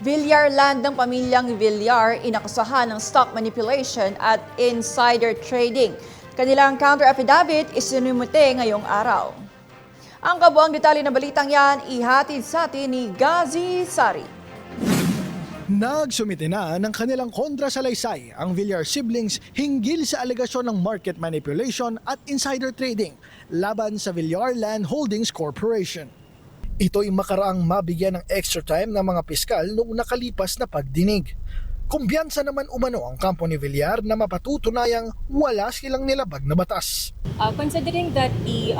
Villar land ng pamilyang Villar inakusahan ng stock manipulation at insider trading. Kanilang counter affidavit isinumite ngayong araw. Ang kabuang detalye ng balitang yan ihatid sa atin ni Gazi Sari. Nagsumite na ng kanilang kontrasalaysay ang Villar siblings hinggil sa alegasyon ng market manipulation at insider trading laban sa Villar Land Holdings Corporation. Ito'y makaraang mabigyan ng extra time ng mga piskal noong nakalipas na pagdinig. Kumbiyansa naman umano ang kampo ni Villar na mapatutunayang wala silang nilabag na batas. Considering that the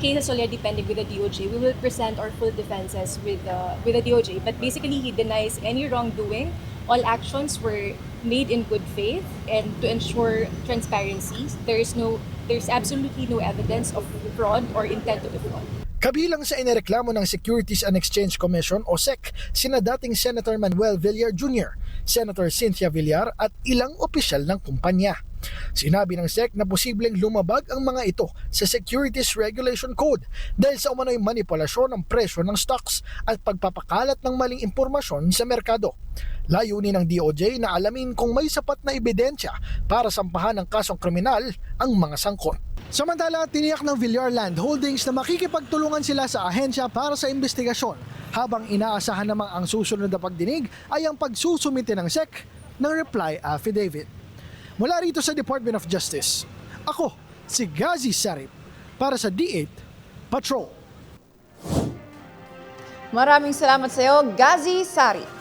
case is already pending with the DOJ, we will present our full defenses with the DOJ. But basically, he denies any wrongdoing. All actions were made in good faith and to ensure transparency. There's absolutely no evidence of fraud or intent to defraud. Kabilang sa inireklamo ng Securities and Exchange Commission o SEC, sina dating Senator Manuel Villar Jr., Senator Cynthia Villar at ilang opisyal ng kumpanya. Sinabi ng SEC na posibleng lumabag ang mga ito sa Securities Regulation Code dahil sa umano'y manipulasyon ng presyo ng stocks at pagpapakalat ng maling impormasyon sa merkado. Layunin ng DOJ na alamin kung may sapat na ebidensya para sampahan ng kasong kriminal ang mga sangkot. Samantala, tiniyak ng Villar Land Holdings na makikipagtulungan sila sa ahensya para sa investigasyon habang inaasahan namang ang susunod na pagdinig ay ang pagsusumite ng SEC ng reply affidavit. Mula rito sa Department of Justice, ako si Gazi Sarip para sa D8 Patrol. Maraming salamat sa iyo, Gazi Sari.